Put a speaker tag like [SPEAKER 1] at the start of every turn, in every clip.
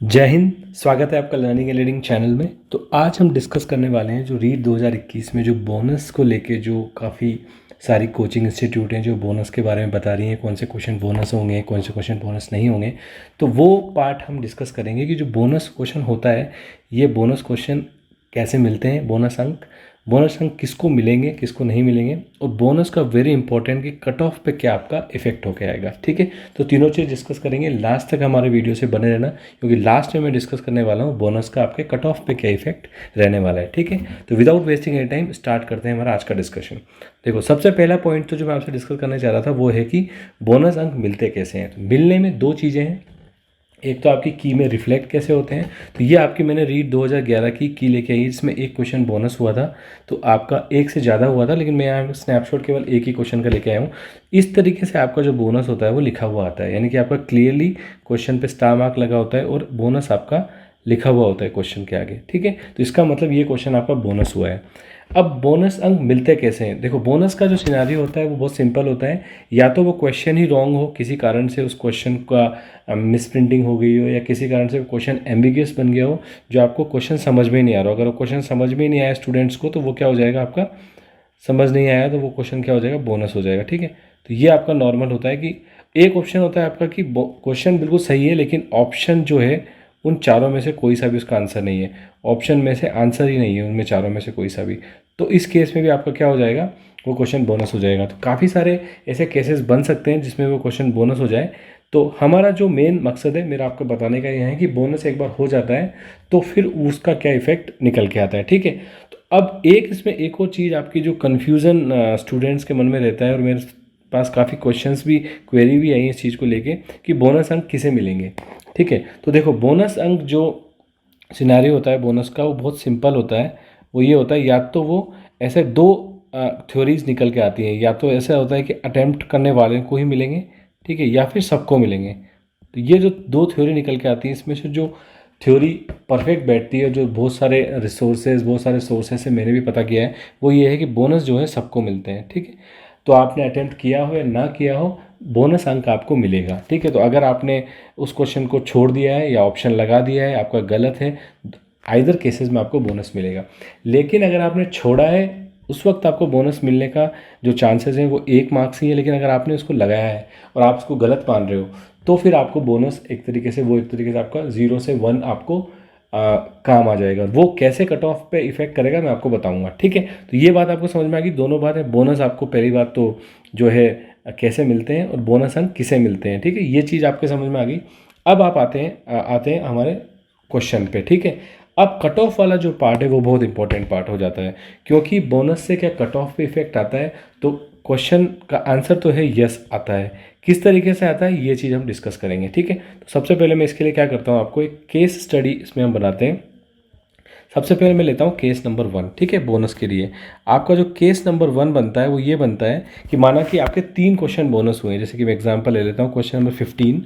[SPEAKER 1] जय हिंद। स्वागत है आपका लर्निंग एंड लीडिंग चैनल में। तो आज हम डिस्कस करने वाले हैं जो रीट 2021 में जो बोनस को लेके जो काफ़ी सारी कोचिंग इंस्टीट्यूट हैं जो बोनस के बारे में बता रही हैं, कौन से क्वेश्चन बोनस होंगे, कौन से क्वेश्चन बोनस नहीं होंगे। तो वो पार्ट हम डिस्कस करेंगे कि जो बोनस क्वेश्चन होता है, ये बोनस क्वेश्चन कैसे मिलते हैं, बोनस अंक किसको मिलेंगे, किसको नहीं मिलेंगे, और बोनस का वेरी इंपॉर्टेंट कि कट ऑफ पे क्या आपका इफेक्ट होके आएगा। ठीक है, तो तीनों चीज़ डिस्कस करेंगे। लास्ट तक हमारे वीडियो से बने रहना, क्योंकि लास्ट में मैं डिस्कस करने वाला हूँ बोनस का आपके कट ऑफ पे क्या इफेक्ट रहने वाला है। ठीक है, तो without wasting any time start करते हैं हमारा आज का डिस्कशन। देखो, सबसे पहला पॉइंट तो जो मैं आपसे डिस्कस करना चाह रहा था वो है कि बोनस अंक मिलते कैसे हैं। तो मिलने में दो चीज़ें हैं। एक तो आपकी की में रिफ्लेक्ट कैसे होते हैं। तो ये आपकी मैंने रीड 2011 की लेके आई, इसमें एक क्वेश्चन बोनस हुआ था। तो आपका एक से ज़्यादा हुआ था, लेकिन मैं यहाँ स्नैपशॉट केवल एक ही क्वेश्चन का लेके आया हूँ। इस तरीके से आपका जो बोनस होता है वो लिखा हुआ आता है, यानी कि आपका क्लियरली क्वेश्चन पे स्टार मार्क लगा होता है और बोनस आपका लिखा हुआ होता है क्वेश्चन के आगे। ठीक है, तो इसका मतलब ये क्वेश्चन आपका बोनस हुआ है। अब बोनस अंक मिलते कैसे हैं। देखो, बोनस का जो सिनारियो होता है वो बहुत सिंपल होता है। या तो वो क्वेश्चन ही रॉन्ग हो, किसी कारण से उस क्वेश्चन का मिस प्रिंटिंग हो गई हो, या किसी कारण से क्वेश्चन एम्बिगियस बन गया हो, जो आपको क्वेश्चन समझ में नहीं आ रहा हो। अगर वो क्वेश्चन समझ में नहीं आया स्टूडेंट्स को, तो वो क्या हो जाएगा, आपका समझ नहीं आया तो वो क्वेश्चन क्या हो जाएगा, बोनस हो जाएगा। ठीक है, तो ये आपका नॉर्मल होता है कि एक ऑप्शन होता है आपका कि क्वेश्चन बिल्कुल सही है, लेकिन ऑप्शन जो है उन चारों में से कोई सा भी उसका आंसर नहीं है। ऑप्शन में से आंसर ही नहीं है उनमें चारों में से कोई सा भी। तो इस केस में भी आपका क्या हो जाएगा, वो क्वेश्चन बोनस हो जाएगा। तो काफ़ी सारे ऐसे केसेस बन सकते हैं जिसमें वो क्वेश्चन बोनस हो जाए। तो हमारा जो मेन मकसद है मेरा आपको बताने का यह है कि बोनस एक बार हो जाता है तो फिर उसका क्या इफेक्ट निकल के आता है। ठीक है, तो अब इसमें एक और चीज़ आपकी जो कन्फ्यूज़न स्टूडेंट्स के मन में रहता है, और मेरे पास काफ़ी क्वेश्चंस भी, क्वेरी भी आई है इस चीज़ को लेके कि बोनस अंक किसे मिलेंगे। ठीक है, तो देखो, बोनस अंक जो सिनेरियो होता है बोनस का वो बहुत सिंपल होता है। वो ये होता है, या तो वो ऐसे दो थ्योरीज निकल के आती हैं। या तो ऐसा होता है कि अटेम्प्ट करने वाले को ही मिलेंगे, ठीक है, या फिर सबको मिलेंगे। तो ये जो दो थ्योरी निकल के आती हैं, इसमें से जो थ्योरी परफेक्ट बैठती है, जो बहुत सारे बहुत सारे सोर्सेज से मैंने भी पता किया है, वो ये है कि बोनस जो है सबको मिलते हैं। ठीक है, तो आपने अटेम्प्ट किया हो या ना किया हो, बोनस अंक आपको मिलेगा। ठीक है, तो अगर आपने उस क्वेश्चन को छोड़ दिया है या ऑप्शन लगा दिया है, आपका गलत है, आइदर केसेस में आपको बोनस मिलेगा। लेकिन अगर आपने छोड़ा है, उस वक्त आपको बोनस मिलने का जो चांसेस हैं वो 1 मार्क्स ही है। लेकिन अगर आपने उसको लगाया है और आप उसको गलत मान रहे हो, तो फिर आपको बोनस एक तरीके से आपका 0 से 1 आपको काम आ जाएगा। वो कैसे कट ऑफ पे इफेक्ट करेगा मैं आपको बताऊंगा। ठीक है, तो ये बात आपको समझ में आ गई। दोनों बात है, बोनस आपको पहली बात तो जो है कैसे मिलते हैं और बोनस अंक किसे मिलते हैं। ठीक है, ये चीज़ आपके समझ में आ गई। अब आप आते हैं हमारे क्वेश्चन पे। ठीक है, अब कट ऑफ वाला जो पार्ट है वो बहुत इंपॉर्टेंट पार्ट हो जाता है, क्योंकि बोनस से क्या कट ऑफ पे इफेक्ट आता है। तो क्वेश्चन का आंसर तो है यस आता है। किस तरीके से आता है ये चीज़ हम डिस्कस करेंगे। ठीक है, तो सबसे पहले मैं इसके लिए क्या करता हूँ, आपको एक केस स्टडी इसमें हम बनाते हैं। सबसे पहले मैं लेता हूँ केस नंबर 1। ठीक है, बोनस के लिए आपका जो केस नंबर 1 बनता है वो ये बनता है कि माना कि आपके 3 क्वेश्चन बोनस हुए हैं। जैसे कि मैं एग्जांपल ले लेता हूँ, क्वेश्चन नंबर 15,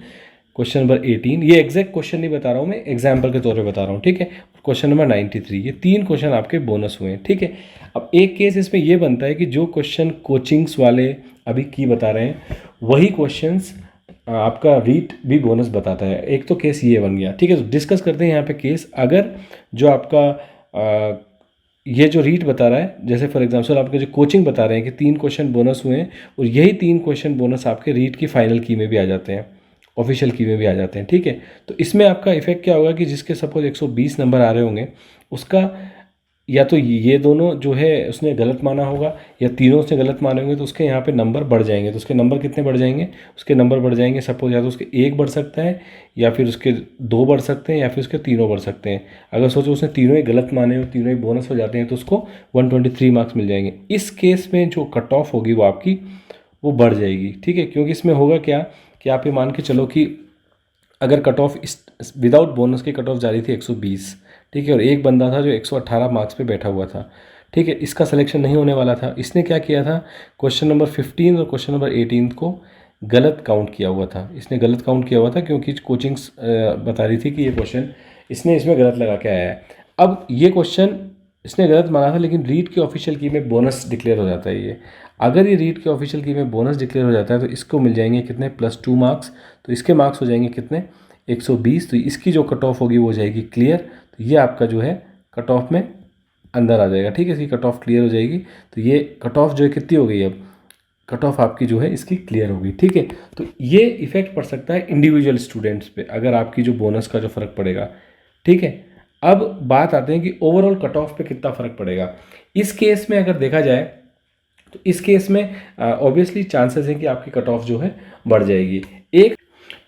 [SPEAKER 1] क्वेश्चन नंबर 18। ये एग्जैक्ट क्वेश्चन नहीं बता रहा हूँ, मैं एग्जाम्पल के तौर पे बता रहा हूँ। ठीक है, क्वेश्चन नंबर 93, ये 3 क्वेश्चन आपके बोनस हुए हैं। ठीक है, अब एक केस इसमें ये बनता है कि जो क्वेश्चन कोचिंग्स वाले अभी की बता रहे हैं, वही क्वेश्चंस आपका रीट भी बोनस बताता है। एक तो केस ये बन गया। ठीक है, तो डिस्कस करते हैं यहाँ पे केस। अगर जो आपका ये जो रीट बता रहा है, जैसे फॉर एग्जांपल आपके जो कोचिंग बता रहे हैं कि 3 क्वेश्चन बोनस हुए हैं, और यही 3 क्वेश्चन बोनस आपके रीट की फाइनल की में भी आ जाते हैं, ऑफिशियल की में भी आ जाते हैं। ठीक है, तो इसमें आपका इफेक्ट क्या होगा कि जिसके सपोज 120 नंबर आ रहे होंगे, उसका या तो ये दोनों जो है उसने गलत माना होगा, या तीनों उसने गलत माने होंगे, तो उसके यहाँ पे नंबर बढ़ जाएंगे। तो उसके नंबर कितने बढ़ जाएंगे, उसके नंबर बढ़ जाएंगे सपोज या तो उसके 1 बढ़ सकता है, या फिर उसके 2 बढ़ सकते हैं, या फिर उसके तीनों बढ़ सकते हैं। अगर सोचो उसने तीनों ही गलत माने हो, तीनों ही बोनस हो जाते हैं, तो उसको 123 मार्क्स मिल जाएंगे। इस केस में जो कट ऑफ होगी वो आपकी वो बढ़ जाएगी। ठीक है, क्योंकि इसमें होगा क्या कि आप ये मान के चलो कि अगर कट ऑफ विदाउट बोनस की कट ऑफ जा रही थी 120। ठीक है, और एक बंदा था जो 118 मार्क्स पे बैठा हुआ था। ठीक है, इसका सिलेक्शन नहीं होने वाला था। इसने क्या किया था, क्वेश्चन नंबर 15 और क्वेश्चन नंबर 18 को गलत काउंट किया हुआ था। इसने गलत काउंट किया हुआ था क्योंकि कोचिंग्स बता रही थी कि ये क्वेश्चन इसने इसमें गलत लगा के आया है। अब ये क्वेश्चन इसने गलत माना था, लेकिन रीट की ऑफिशियल की में बोनस डिक्लेयर हो जाता है ये। अगर ये रीट की ऑफिशियल की में बोनस डिक्लेयर हो जाता है तो इसको मिल जाएंगे कितने, +2 मार्क्स। तो इसके मार्क्स हो जाएंगे कितने, 120, तो इसकी जो कट ऑफ होगी वो हो जाएगी क्लियर। तो ये आपका जो है कट ऑफ में अंदर आ जाएगा, ठीक है, इसकी कट ऑफ क्लियर हो जाएगी। तो ये कट ऑफ जो है कितनी हो गई, अब कट ऑफ आपकी जो है इसकी क्लियर होगी, ठीक है। तो ये इफेक्ट पड़ सकता है इंडिविजुअल स्टूडेंट्स पे, अगर आपकी जो बोनस का जो फ़र्क पड़ेगा, ठीक है। अब बात आते हैं कि ओवरऑल कट ऑफ पे कितना फ़र्क पड़ेगा। इस केस में अगर देखा जाए तो इस केस में ऑब्वियसली चांसेस हैं कि आपकी कट ऑफ जो है बढ़ जाएगी। एक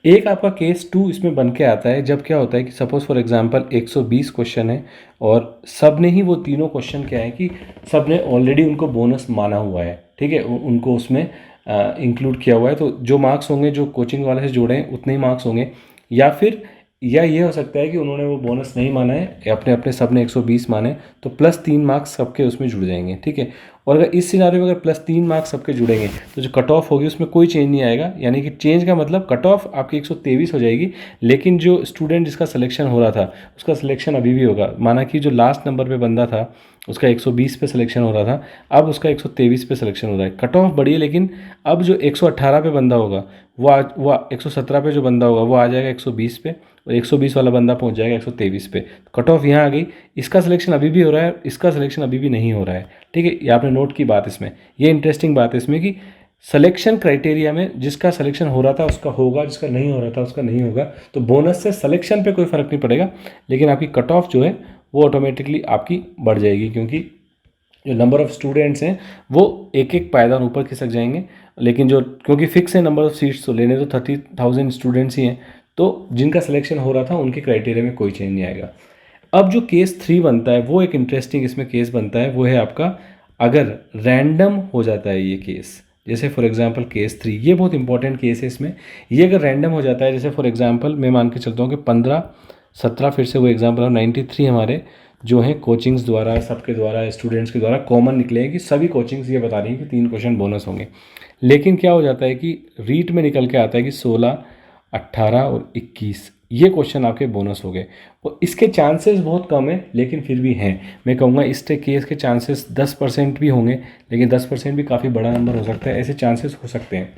[SPEAKER 1] एक आपका केस 2 इसमें बन के आता है, जब क्या होता है कि सपोज़ फॉर एग्जांपल 120 क्वेश्चन है और सब ने ही वो तीनों क्वेश्चन क्या है कि सब ने ऑलरेडी उनको बोनस माना हुआ है, ठीक है, उनको उसमें इंक्लूड किया हुआ है। तो जो मार्क्स होंगे जो कोचिंग वाले से जोड़े हैं उतने ही मार्क्स होंगे, या फिर या ये हो सकता है कि उन्होंने वो बोनस नहीं माना है, या अपने अपने सब ने 120 माने, तो +3 मार्क्स सबके उसमें जुड़ जाएंगे, ठीक है। और अगर इस सिनारियो में अगर +3 मार्क्स सबके जुड़ेंगे तो जो कट ऑफ होगी उसमें कोई चेंज नहीं आएगा, यानी कि चेंज का मतलब कट ऑफ आपकी 123 हो जाएगी, लेकिन जो स्टूडेंट जिसका सिलेक्शन हो रहा था उसका सिलेक्शन अभी भी होगा। माना कि जो लास्ट नंबर पे बंदा था उसका 120 पे सिलेक्शन हो रहा था, अब उसका 123 पे सिलेक्शन हो रहा है, कट ऑफ बढ़ी है, लेकिन अब जो 118 पे बंदा होगा वो 117 पे जो बंदा होगा वो आ जाएगा 120 पे, और 120 वाला बंदा पहुंच जाएगा 123 पे। कट ऑफ यहाँ आ गई, इसका सिलेक्शन अभी भी हो रहा है, इसका सिलेक्शन अभी भी नहीं हो रहा है, ठीक है। ये आपने नोट की बात इसमें, ये इंटरेस्टिंग बात है इसमें कि सिलेक्शन क्राइटेरिया में जिसका सिलेक्शन हो रहा था उसका होगा, जिसका नहीं हो रहा था उसका नहीं होगा। तो बोनस से सिलेक्शन पे कोई फ़र्क नहीं पड़ेगा, लेकिन आपकी कट ऑफ जो है वो ऑटोमेटिकली आपकी बढ़ जाएगी, क्योंकि जो नंबर ऑफ़ स्टूडेंट्स हैं वो एक एक पायदान ऊपर खिसक जाएंगे, लेकिन जो क्योंकि फिक्स है नंबर ऑफ़ सीट्स, तो लेने तो 30,000 स्टूडेंट्स ही हैं, तो जिनका सिलेक्शन हो रहा था उनके क्राइटेरिया में कोई चेंज नहीं आएगा। अब जो केस 3 बनता है वो एक इंटरेस्टिंग इसमें केस बनता है, वो है आपका अगर रैंडम हो जाता है ये केस, जैसे फॉर एग्जांपल केस 3, ये बहुत इंपॉर्टेंट केस है इसमें। ये अगर रैंडम हो जाता है, जैसे फॉर एग्जांपल मैं मान के चलता हूँ कि 15 17 फिर से वो एग्जांपल है, 93 हमारे जो हैं कोचिंग्स द्वारा, सबके द्वारा, स्टूडेंट्स के द्वारा कॉमन निकले हैं कि सभी कोचिंग्स ये बता रही हैं कि 3 क्वेश्चन बोनस होंगे। लेकिन क्या हो जाता है कि रीट में निकल के आता है कि 16, 18 और 21 ये क्वेश्चन आपके बोनस हो गए, और इसके चांसेस बहुत कम है लेकिन फिर भी हैं। मैं कहूँगा इस केस के चांसेस 10% भी होंगे, लेकिन 10% भी काफ़ी बड़ा नंबर हो सकता है, ऐसे चांसेस हो सकते हैं।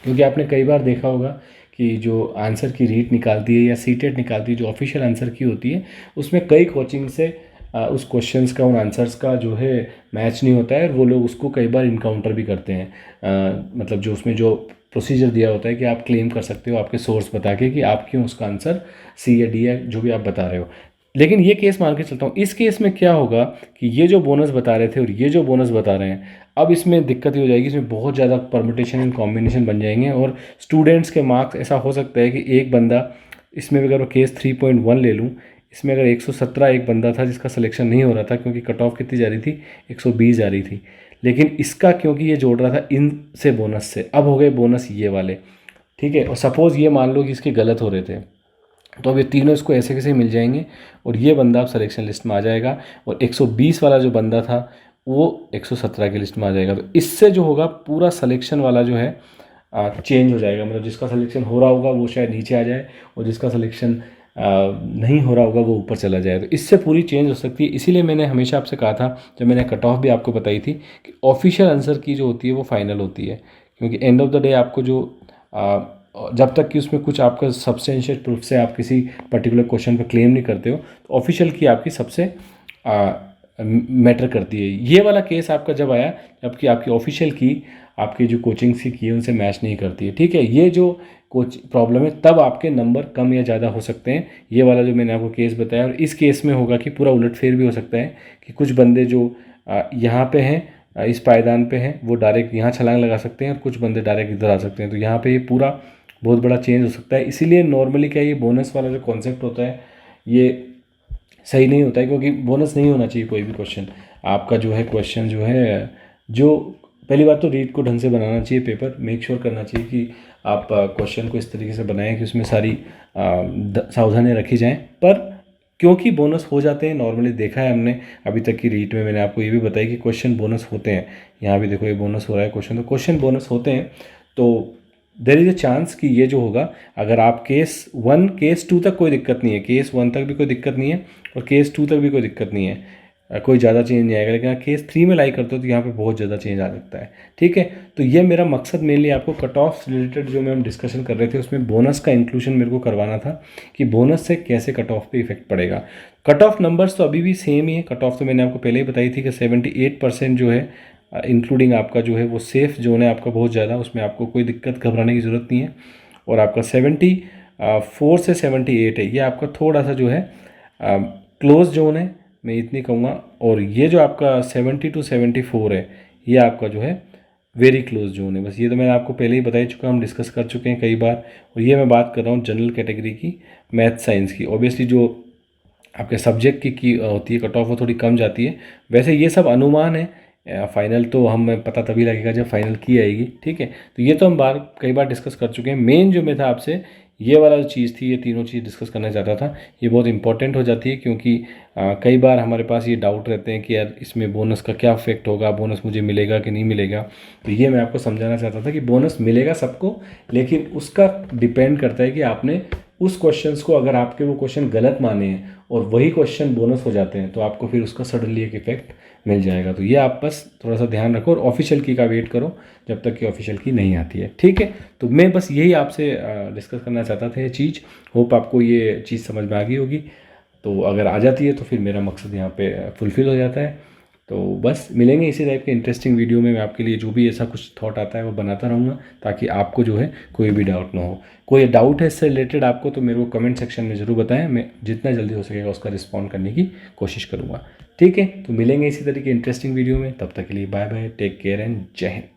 [SPEAKER 1] क्योंकि आपने कई बार देखा होगा कि जो आंसर की रीट निकालती है या सीटेट निकालती है, जो ऑफिशियल आंसर की होती है, उसमें कई कोचिंग से उस क्वेश्चंस का, उन आंसर्स का जो है मैच नहीं होता है, और वो लोग उसको कई बार इनकाउंटर भी करते हैं। मतलब जो उसमें जो प्रोसीजर दिया होता है कि आप क्लेम कर सकते हो आपके सोर्स बता के कि आप क्यों उसका आंसर सी या डी है जो भी आप बता रहे हो। लेकिन ये केस मान के चलता हूँ, इस केस में क्या होगा कि ये जो बोनस बता रहे थे और ये जो बोनस बता रहे हैं, अब इसमें दिक्कत ही हो जाएगी, इसमें बहुत ज़्यादा परमुटेशन एंड कॉम्बिनेशन बन जाएंगे, और स्टूडेंट्स के मार्क्स ऐसा हो सकता है कि एक बंदा इसमें अगर मैं केस 3.1 ले लूँ, इसमें अगर 117 एक बंदा था जिसका सिलेक्शन नहीं हो रहा था, क्योंकि कट ऑफ कितनी जा रही थी, 120 जा रही थी, लेकिन इसका क्योंकि ये जोड़ रहा था इन से बोनस से, अब हो गए बोनस ये वाले, ठीक है। और सपोज़ ये मान लो कि इसके गलत हो रहे थे, तो अब ये तीनों इसको ऐसे कैसे मिल जाएंगे, और ये बंदा अब सिलेक्शन लिस्ट में आ जाएगा, और 120 वाला जो बंदा था वो 117 की लिस्ट में आ जाएगा। तो इससे जो होगा पूरा सिलेक्शन वाला जो है चेंज हो जाएगा, मतलब जिसका सिलेक्शन हो रहा होगा वो शायद नीचे आ जाए, और जिसका सिलेक्शन नहीं हो रहा होगा वो ऊपर चला जाए। तो इससे पूरी चेंज हो सकती है। इसीलिए मैंने हमेशा आपसे कहा था, जब मैंने कट ऑफ भी आपको बताई थी, कि ऑफिशियल आंसर की जो होती है वो फाइनल होती है, क्योंकि एंड ऑफ द डे आपको जो जब तक कि उसमें कुछ आपका सब्सटेंशियल प्रूफ से आप किसी पर्टिकुलर क्वेश्चन पर क्लेम नहीं करते हो, तो ऑफिशियल की आपकी सबसे मैटर करती है। ये वाला केस आपका जब आया, जबकि आपकी ऑफिशियल की आपकी जो कोचिंग से की है उनसे मैच नहीं करती है, ठीक है। ये जो कोच प्रॉब्लम है, तब आपके नंबर कम या ज़्यादा हो सकते हैं। ये वाला जो मैंने आपको केस बताया, और इस केस में होगा कि पूरा उलटफेर भी हो सकता है, कि कुछ बंदे जो यहाँ पे हैं, इस पायदान पे हैं, वो डायरेक्ट यहाँ छलांग लगा सकते हैं, और कुछ बंदे डायरेक्ट इधर आ सकते हैं। तो यहाँ पे ये पूरा बहुत बड़ा चेंज हो सकता है। इसीलिए नॉर्मली क्या, ये बोनस वाला जो कॉन्सेप्ट होता है ये सही नहीं होता है, क्योंकि बोनस नहीं होना चाहिए कोई भी क्वेश्चन आपका जो है। क्वेश्चन जो है, जो पहली बात तो रीड को ढंग से बनाना चाहिए, पेपर मेक श्योर करना चाहिए कि आप क्वेश्चन को इस तरीके से बनाएं कि उसमें सारी सावधानियाँ रखी जाएं। पर क्योंकि बोनस हो जाते हैं, नॉर्मली देखा है हमने अभी तक की रीट में, मैंने आपको ये भी बताया कि क्वेश्चन बोनस होते हैं। यहाँ भी देखो ये बोनस हो रहा है क्वेश्चन, तो क्वेश्चन बोनस होते हैं। तो देर इज़ अ चांस कि ये जो होगा, अगर आप केस 1 केस 2 तक कोई दिक्कत नहीं है, केस 1 तक भी कोई दिक्कत नहीं है, और केस 2 तक भी कोई दिक्कत नहीं है, कोई ज़्यादा चेंज नहीं आएगा, लेकिन केस 3 में लाई करते हो तो यहाँ पे बहुत ज़्यादा चेंज आ सकता है। ठीक है, तो ये मेरा मकसद मेनली आपको कट ऑफ रिलेटेड जो मैं हम डिस्कशन कर रहे थे उसमें बोनस का इंक्लूजन मेरे को करवाना था कि बोनस से कैसे कट ऑफ पे इफेक्ट पड़ेगा। कट ऑफ नंबर्स तो अभी भी सेम ही है। कट ऑफ तो मैंने आपको पहले ही बताई थी कि 78% जो है इंक्लूडिंग आपका जो है वो सेफ जोन है आपका बहुत ज़्यादा, उसमें आपको कोई दिक्कत घबराने की ज़रूरत नहीं है। और आपका 74 से 78 है, ये आपका थोड़ा सा जो है क्लोज जोन है, मैं इतनी कहूँगा। और ये जो आपका 70 टू 74 है, ये आपका जो है वेरी क्लोज जोन है। बस ये तो मैंने आपको पहले ही बता ही चुका, हम डिस्कस कर चुके हैं कई बार। और ये मैं बात कर रहा हूँ जनरल कैटेगरी की, मैथ साइंस की। ऑब्वियसली जो आपके सब्जेक्ट की होती है कट ऑफ वो थोड़ी कम जाती है। वैसे ये सब अनुमान है, फाइनल तो हमें पता तभी लगेगा जब फाइनल की आएगी। ठीक है, तो ये तो हम कई बार डिस्कस कर चुके हैं। मेन जो मैं था आपसे ये वाला जो चीज़ थी, ये तीनों चीज़ डिस्कस करना चाहता था। ये बहुत इंपॉर्टेंट हो जाती है क्योंकि कई बार हमारे पास ये डाउट रहते हैं कि यार इसमें बोनस का क्या इफेक्ट होगा, बोनस मुझे मिलेगा कि नहीं मिलेगा। तो ये मैं आपको समझाना चाहता था कि बोनस मिलेगा सबको, लेकिन उसका डिपेंड करता है कि आपने उस क्वेश्चंस को, अगर आपके वो क्वेश्चन गलत माने हैं और वही क्वेश्चन बोनस हो जाते हैं तो आपको फिर उसका सडनली एक इफेक्ट मिल जाएगा। तो ये आप बस थोड़ा सा ध्यान रखो और ऑफिशियल की का वेट करो जब तक कि ऑफिशियल की नहीं आती है। ठीक है, तो मैं बस यही आपसे डिस्कस करना चाहता था ये चीज़। होप आपको ये चीज़ समझ में आ गई होगी। तो अगर आ जाती है तो फिर मेरा मकसद यहाँ पे फुलफ़िल हो जाता है। तो बस मिलेंगे इसी टाइप के इंटरेस्टिंग वीडियो में। मैं आपके लिए जो भी ऐसा कुछ थॉट आता है वो बनाता रहूँगा ताकि आपको जो है कोई भी डाउट ना हो। कोई डाउट है इससे रिलेटेड आपको तो मेरे को कमेंट सेक्शन में ज़रूर बताएं, मैं जितना जल्दी हो सकेगा उसका रिस्पॉन्ड करने की कोशिश करूँगा। ठीक है, तो मिलेंगे इसी तरीके इंटरेस्टिंग वीडियो में। तब तक के लिए bye bye, take care and Jai Hind.